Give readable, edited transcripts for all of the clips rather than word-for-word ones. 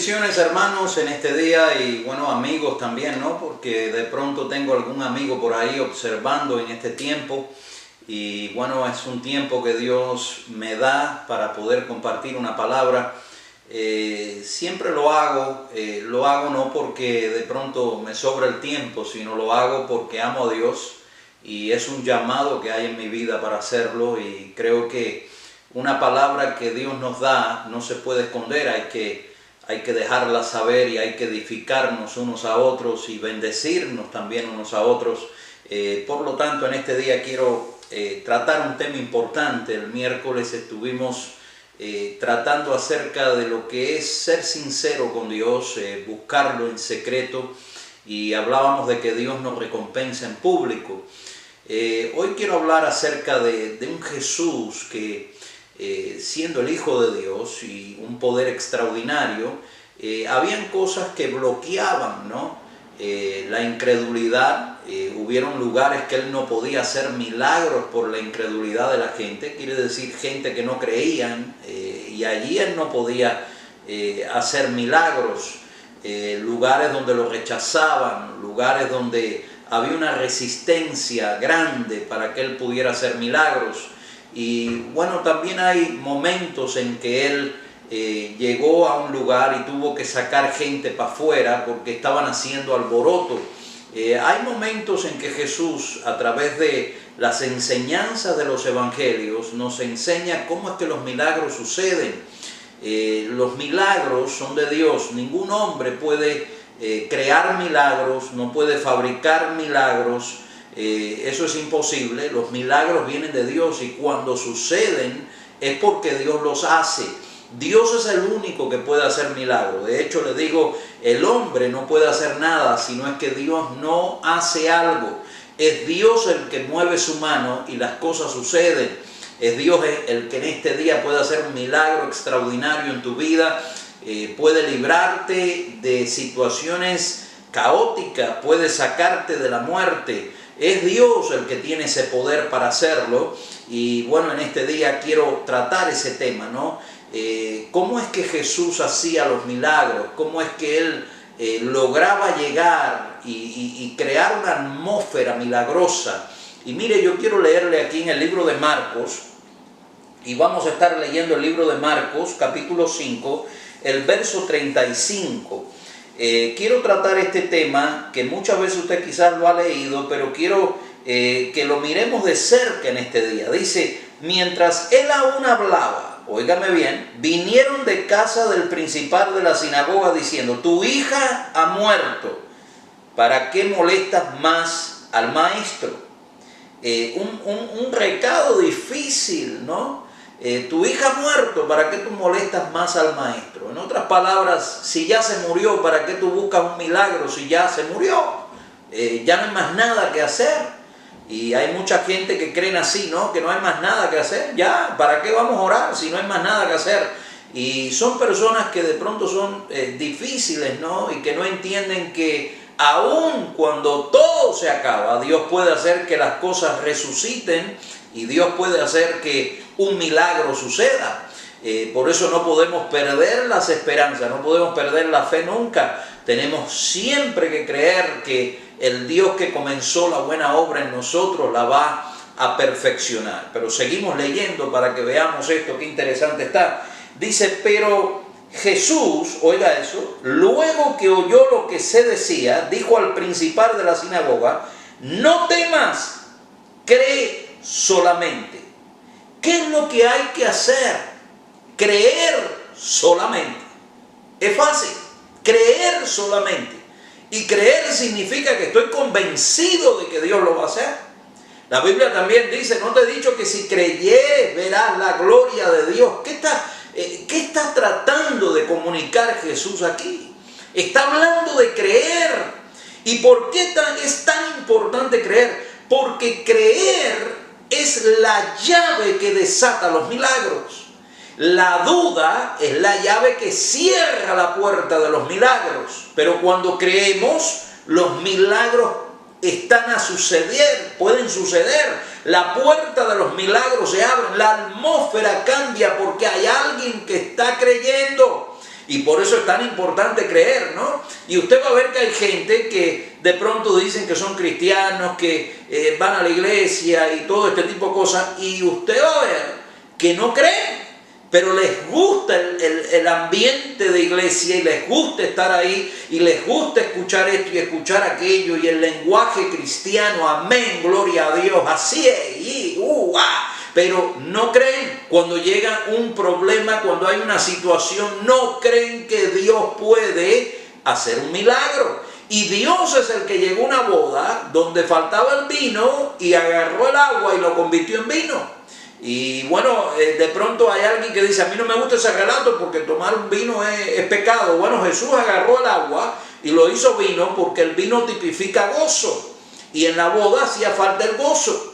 Bendiciones, hermanos, en este día y bueno, amigos también, ¿no? Porque de pronto tengo algún amigo por ahí observando en este tiempo y bueno, es un tiempo que Dios me da para poder compartir una palabra. Siempre lo hago no porque de pronto me sobra el tiempo, sino lo hago porque amo a Dios y es un llamado que hay en mi vida para hacerlo, y creo que una palabra que Dios nos da no se puede esconder, hay que dejarla saber y hay que edificarnos unos a otros y bendecirnos también unos a otros. Por lo tanto, en este día quiero tratar un tema importante. El miércoles estuvimos tratando acerca de lo que es ser sincero con Dios, buscarlo en secreto, y hablábamos de que Dios nos recompensa en público. Hoy quiero hablar acerca de un Jesús que, siendo el Hijo de Dios y un poder extraordinario, habían cosas que bloqueaban, ¿no? La incredulidad. Hubieron lugares que Él no podía hacer milagros por la incredulidad de la gente, quiere decir gente que no creían, y allí Él no podía hacer milagros. Lugares donde lo rechazaban, lugares donde había una resistencia grande para que Él pudiera hacer milagros. Y bueno, también hay momentos en que Él llegó a un lugar y tuvo que sacar gente para afuera porque estaban haciendo alboroto. Hay momentos en que Jesús, a través de las enseñanzas de los evangelios, nos enseña cómo es que los milagros suceden. Los milagros son de Dios. Ningún hombre puede crear milagros, no puede fabricar milagros. Eso es imposible. Los milagros vienen de Dios y cuando suceden es porque Dios los hace. Dios es el único que puede hacer milagros. De hecho, le digo, el hombre no puede hacer nada si no es que Dios no hace algo. Es Dios el que mueve su mano y las cosas suceden. Es Dios el que en este día puede hacer un milagro extraordinario en tu vida. Puede librarte de situaciones caóticas, puede sacarte de la muerte. Es Dios el que tiene ese poder para hacerlo. Y bueno, en este día quiero tratar ese tema, ¿no? ¿Cómo es que Jesús hacía los milagros? ¿Cómo es que Él lograba llegar y crear una atmósfera milagrosa? Y mire, yo quiero leerle aquí en el libro de Marcos, y vamos a estar leyendo el libro de Marcos, capítulo 5, el verso 35. Quiero tratar este tema que muchas veces usted quizás lo ha leído, pero quiero que lo miremos de cerca en este día. Dice, mientras Él aún hablaba, óigame bien, vinieron de casa del principal de la sinagoga diciendo, tu hija ha muerto, ¿para qué molestas más al maestro? Un recado difícil, ¿no? Tu hija ha muerto, ¿para qué tú molestas más al maestro? En otras palabras, si ya se murió, ¿para qué tú buscas un milagro si ya se murió? Ya no hay más nada que hacer. Y hay mucha gente que creen así, ¿no? Que no hay más nada que hacer. Ya, ¿para qué vamos a orar si no hay más nada que hacer? Y son personas que de pronto son difíciles, ¿no? Y que no entienden que aun cuando todo se acaba, Dios puede hacer que las cosas resuciten y Dios puede hacer que un milagro suceda. Por eso no podemos perder las esperanzas, no podemos perder la fe nunca. Tenemos siempre que creer que el Dios que comenzó la buena obra en nosotros la va a perfeccionar. Pero seguimos leyendo para que veamos esto, qué interesante está. Dice, pero Jesús, oiga eso, luego que oyó lo que se decía, dijo al principal de la sinagoga, no temas, cree solamente. ¿Qué es lo que hay que hacer? Creer solamente. Es fácil, creer solamente. Y creer significa que estoy convencido de que Dios lo va a hacer. La Biblia también dice, no te he dicho que si creyeres verás la gloria de Dios. ¿Qué está tratando de comunicar Jesús aquí? Está hablando de creer. ¿Y por qué es tan importante creer? Porque creer es la llave que desata los milagros. La duda es la llave que cierra la puerta de los milagros. Pero cuando creemos, los milagros están a suceder, pueden suceder. La puerta de los milagros se abre, la atmósfera cambia porque hay alguien que está creyendo. Y por eso es tan importante creer, ¿no? Y usted va a ver que hay gente que de pronto dicen que son cristianos, que van a la iglesia y todo este tipo de cosas, y usted va a ver que no creen, pero les gusta el ambiente de iglesia y les gusta estar ahí y les gusta escuchar esto y escuchar aquello y el lenguaje cristiano, amén, gloria a Dios, así es, pero no creen cuando llega un problema, cuando hay una situación, no creen que Dios puede hacer un milagro. Y Dios es el que llegó a una boda donde faltaba el vino y agarró el agua y lo convirtió en vino. Y bueno, de pronto hay alguien que dice, a mí no me gusta ese relato porque tomar un vino es pecado. Bueno, Jesús agarró el agua y lo hizo vino porque el vino tipifica gozo. Y en la boda hacía falta el gozo.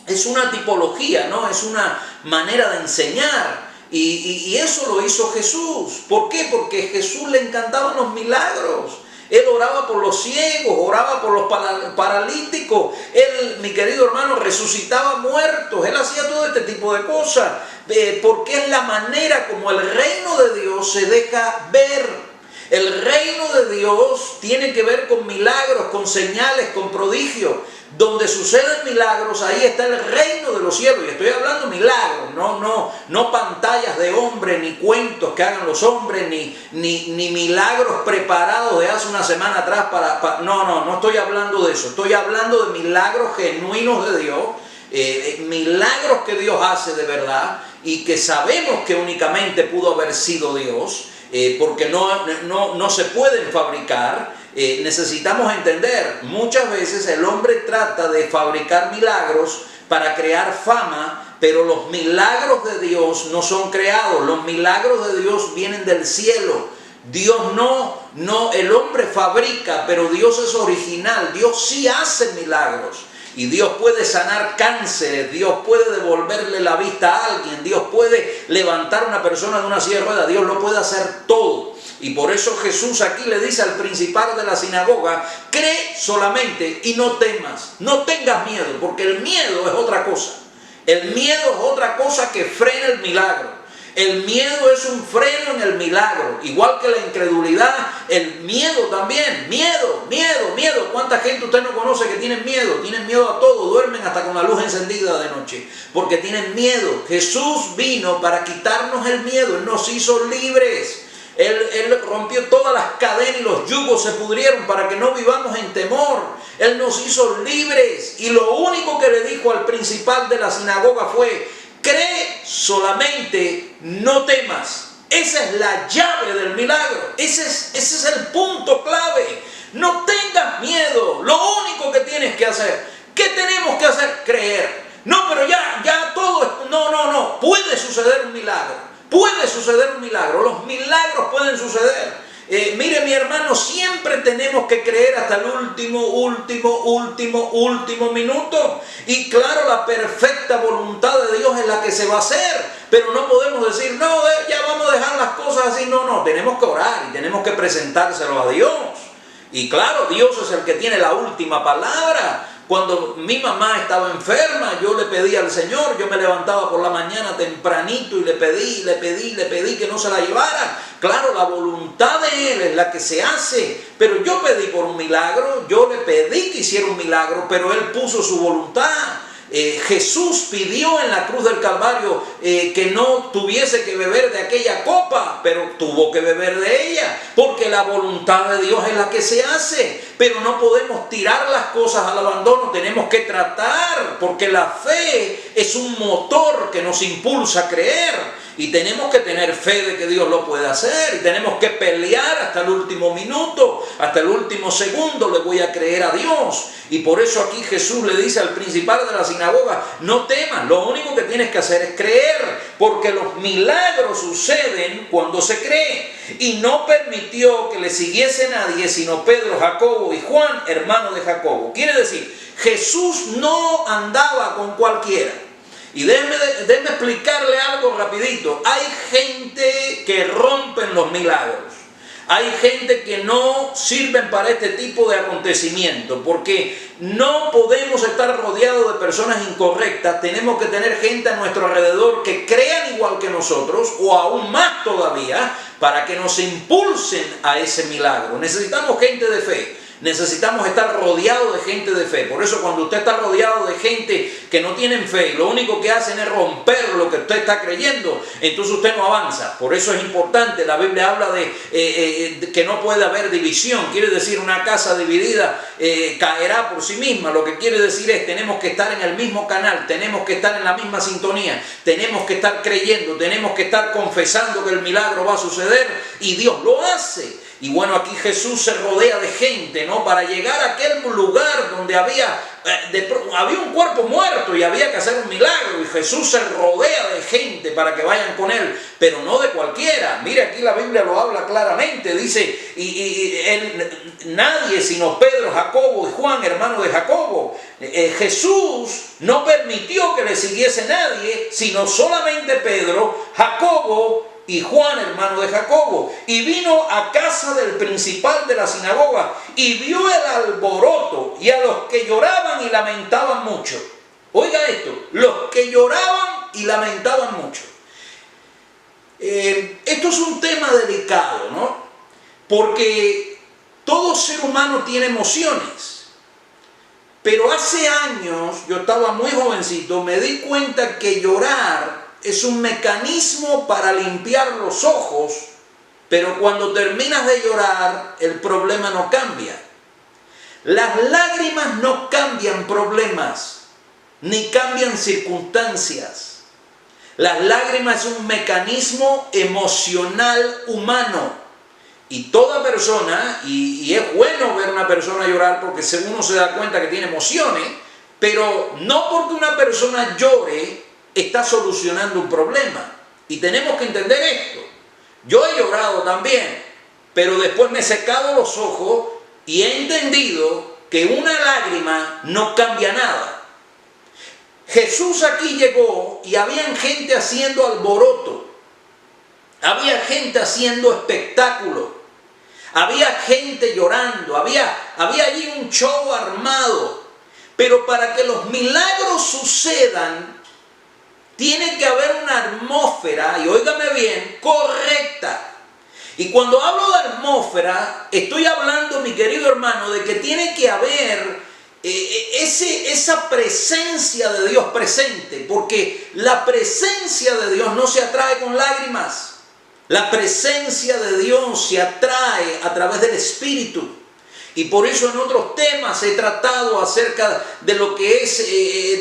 Es una tipología, ¿no? Es una manera de enseñar. Y eso lo hizo Jesús. ¿Por qué? Porque a Jesús le encantaban los milagros. Él oraba por los ciegos, oraba por los paralíticos. Él, mi querido hermano, resucitaba muertos. Él hacía todo este tipo de cosas. Porque es la manera como el reino de Dios se deja ver. El reino de Dios tiene que ver con milagros, con señales, con prodigios. Donde suceden milagros, ahí está el reino de los cielos. Y estoy hablando de milagros, no pantallas de hombres, ni cuentos que hagan los hombres, ni milagros preparados de hace una semana atrás no estoy hablando de eso. Estoy hablando de milagros genuinos de Dios, milagros que Dios hace de verdad y que sabemos que únicamente pudo haber sido Dios, porque no se pueden fabricar. Necesitamos entender, muchas veces el hombre trata de fabricar milagros para crear fama, pero los milagros de Dios no son creados, los milagros de Dios vienen del cielo. Dios el hombre fabrica, pero Dios es original, Dios sí hace milagros. Y Dios puede sanar cánceres, Dios puede devolverle la vista a alguien, Dios puede levantar a una persona de una silla de ruedas, Dios lo puede hacer todo. Y por eso Jesús aquí le dice al principal de la sinagoga, cree solamente y no temas, no tengas miedo, porque el miedo es otra cosa. El miedo es otra cosa que frena el milagro. El miedo es un freno en el milagro, igual que la incredulidad, el miedo también, miedo. ¿Cuánta gente usted no conoce que tienen miedo? Tienen miedo a todo, duermen hasta con la luz encendida de noche, porque tienen miedo. Jesús vino para quitarnos el miedo, Él nos hizo libres. Él rompió todas las cadenas y los yugos se pudrieron para que no vivamos en temor. Él nos hizo libres y lo único que le dijo al principal de la sinagoga fue, cree solamente, no temas. Esa es la llave del milagro. Ese es el punto clave. No tengas miedo. Lo único que tienes que hacer. ¿Qué tenemos que hacer? Creer. No, pero ya todo. No. Puede suceder un milagro. Puede suceder un milagro. Los milagros pueden suceder. Mire, mi hermano, siempre tenemos que creer hasta el último minuto. Y claro, la perfecta voluntad de Dios es la que se va a hacer. Pero no podemos decir, no, ya vamos a dejar las cosas así. No, tenemos que orar y tenemos que presentárselo a Dios. Y claro, Dios es el que tiene la última palabra. Cuando mi mamá estaba enferma, yo le pedí al Señor, yo me levantaba por la mañana tempranito y le pedí que no se la llevara. Claro, la voluntad de Él es la que se hace, pero yo pedí por un milagro, yo le pedí que hiciera un milagro, pero Él puso su voluntad. Jesús pidió en la cruz del Calvario que no tuviese que beber de aquella copa, pero tuvo que beber de ella, porque la voluntad de Dios es la que se hace. Pero no podemos tirar las cosas al abandono, tenemos que tratar, porque la fe es un motor que nos impulsa a creer. Y tenemos que tener fe de que Dios lo puede hacer. Y tenemos que pelear hasta el último minuto, hasta el último segundo le voy a creer a Dios. Y por eso aquí Jesús le dice al principal de la sinagoga, no temas, lo único que tienes que hacer es creer. Porque los milagros suceden cuando se cree. Y no permitió que le siguiese nadie, sino Pedro, Jacobo y Juan, hermano de Jacobo. Quiere decir, Jesús no andaba con cualquiera. Y déjeme explicarle algo rapidito. Hay gente que rompen los milagros. Hay gente que no sirven para este tipo de acontecimientos, porque no podemos estar rodeados de personas incorrectas. Tenemos que tener gente a nuestro alrededor que crean igual que nosotros, o aún más todavía, para que nos impulsen a ese milagro. Necesitamos gente de fe. Necesitamos estar rodeados de gente de fe. Por eso cuando usted está rodeado de gente que no tienen fe, lo único que hacen es romper lo que usted está creyendo, entonces usted no avanza. Por eso es importante, la Biblia habla de que no puede haber división. Quiere decir, una casa dividida caerá por sí misma. Lo que quiere decir es, tenemos que estar en el mismo canal, tenemos que estar en la misma sintonía, tenemos que estar creyendo, tenemos que estar confesando que el milagro va a suceder, y Dios lo hace. Y bueno, aquí Jesús se rodea de gente, ¿no? Para llegar a aquel lugar donde había un cuerpo muerto y había que hacer un milagro. Y Jesús se rodea de gente para que vayan con él, pero no de cualquiera. Mire, aquí la Biblia lo habla claramente. Dice, nadie sino Pedro, Jacobo y Juan, hermano de Jacobo. Jesús no permitió que le siguiese nadie, sino solamente Pedro, Jacobo y Juan, hermano de Jacobo. Y vino a casa del principal de la sinagoga y vio el alboroto y a los que lloraban y lamentaban mucho. Oiga esto, los que lloraban y lamentaban mucho. Esto es un tema delicado, ¿no? Porque todo ser humano tiene emociones. Pero hace años, yo estaba muy jovencito, me di cuenta que llorar es un mecanismo para limpiar los ojos, pero cuando terminas de llorar, el problema no cambia. Las lágrimas no cambian problemas, ni cambian circunstancias. Las lágrimas es un mecanismo emocional humano. Y toda persona, y es bueno ver a una persona llorar porque uno se da cuenta que tiene emociones, pero no porque una persona llore está solucionando un problema. Y tenemos que entender esto. Yo he llorado también, pero después me he secado los ojos y he entendido que una lágrima no cambia nada. Jesús aquí llegó y había gente haciendo alboroto, había gente haciendo espectáculo, había gente llorando, había allí un show armado. Pero para que los milagros sucedan, tiene que haber una atmósfera, y óigame bien, correcta. Y cuando hablo de atmósfera, estoy hablando, mi querido hermano, de que tiene que haber esa presencia de Dios presente, porque la presencia de Dios no se atrae con lágrimas. La presencia de Dios se atrae a través del Espíritu. Y por eso en otros temas he tratado acerca de lo que es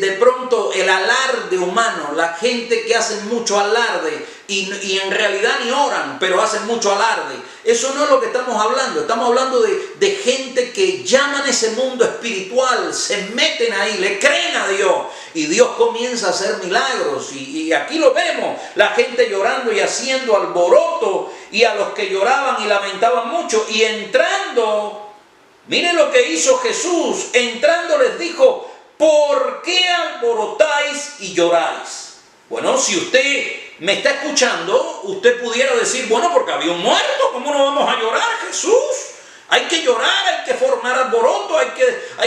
de pronto el alarde humano. La gente que hace mucho alarde y en realidad ni oran, pero hacen mucho alarde. Eso no es lo que estamos hablando. Estamos hablando de gente que llaman ese mundo espiritual, se meten ahí, le creen a Dios. Y Dios comienza a hacer milagros. Y aquí lo vemos, la gente llorando y haciendo alboroto. Y a los que lloraban y lamentaban mucho. Y entrando... Miren lo que hizo Jesús. Entrando les dijo, ¿por qué alborotáis y lloráis? Bueno, si usted me está escuchando, usted pudiera decir, bueno, porque había un muerto, ¿cómo no vamos a llorar, Jesús? Hay que llorar, hay que formar alboroto, hay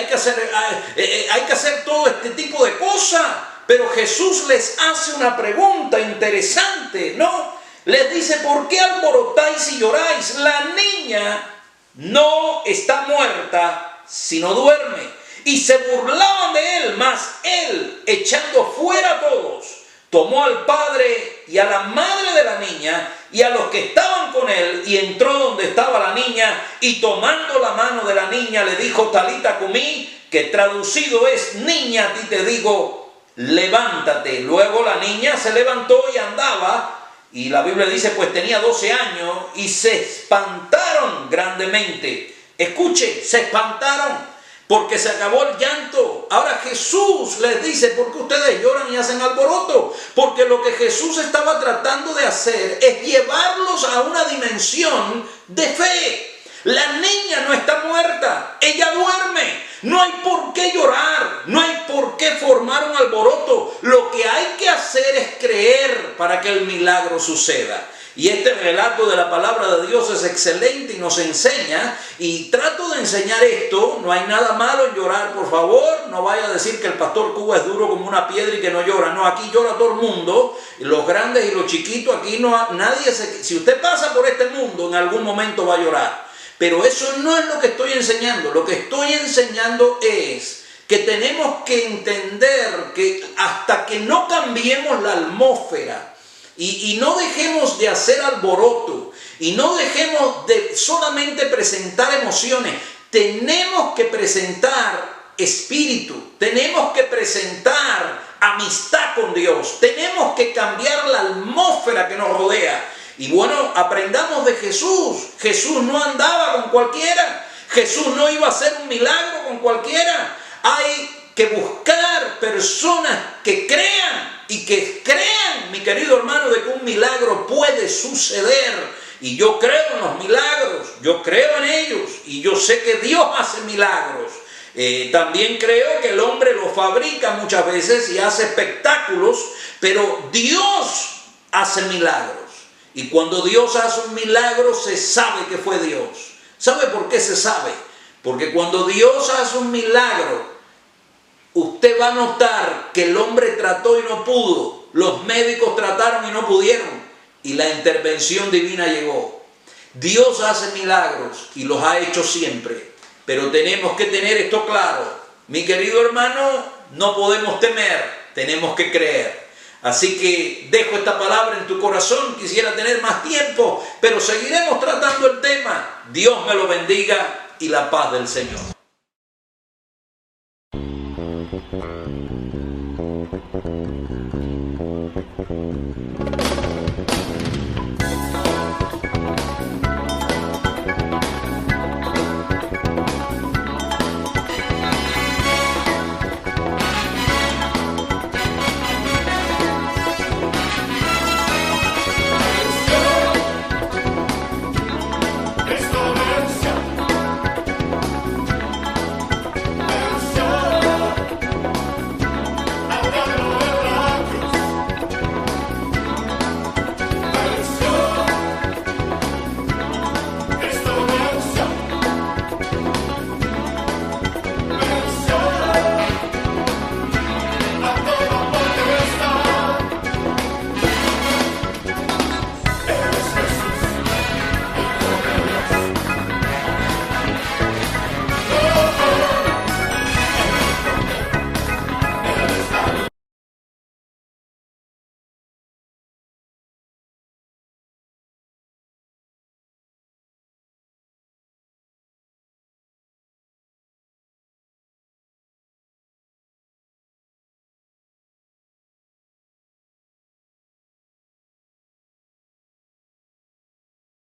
que hacer todo este tipo de cosas. Pero Jesús les hace una pregunta interesante, ¿no? Les dice, ¿por qué alborotáis y lloráis? La niña no está muerta, sino duerme. Y se burlaban de él, mas él, echando fuera a todos, tomó al padre y a la madre de la niña y a los que estaban con él, y entró donde estaba la niña, y tomando la mano de la niña le dijo, Talita cumí, que traducido es, niña, a ti te digo, levántate. Luego la niña se levantó y andaba. Y la Biblia dice, pues tenía 12 años y se espantaron grandemente. Escuche, se espantaron porque se acabó el llanto. Ahora Jesús les dice, ¿por qué ustedes lloran y hacen alboroto? Porque lo que Jesús estaba tratando de hacer es llevarlos a una dimensión de fe. La niña no está muerta, ella duerme. No hay por qué llorar, no hay por qué formar un alboroto. Lo que hay que hacer es creer para que el milagro suceda. Y este relato de la palabra de Dios es excelente y nos enseña, y trato de enseñar esto. No hay nada malo en llorar, por favor. No vaya a decir que el pastor Cuba es duro como una piedra y que no llora. No, aquí llora todo el mundo, los grandes y los chiquitos. Aquí no, nadie si usted pasa por este mundo, en algún momento va a llorar. Pero eso no es lo que estoy enseñando. Lo que estoy enseñando es que tenemos que entender que hasta que no cambiemos la atmósfera y no dejemos de hacer alboroto y no dejemos de solamente presentar emociones, tenemos que presentar espíritu, tenemos que presentar amistad con Dios, tenemos que cambiar la atmósfera que nos rodea. Y bueno, aprendamos de Jesús. Jesús no andaba con cualquiera, Jesús no iba a hacer un milagro con cualquiera. Hay que buscar personas que crean y que crean, mi querido hermano, de que un milagro puede suceder. Y yo creo en los milagros, yo creo en ellos y yo sé que Dios hace milagros. También creo que el hombre lo fabrica muchas veces y hace espectáculos, pero Dios hace milagros. Y cuando Dios hace un milagro se sabe que fue Dios. ¿Sabe por qué se sabe? Porque cuando Dios hace un milagro, usted va a notar que el hombre trató y no pudo, los médicos trataron y no pudieron, y la intervención divina llegó. Dios hace milagros y los ha hecho siempre, pero tenemos que tener esto claro. Mi querido hermano, no podemos temer, tenemos que creer. Así que dejo esta palabra en tu corazón. Quisiera tener más tiempo, pero seguiremos tratando el tema. Dios me lo bendiga y la paz del Señor.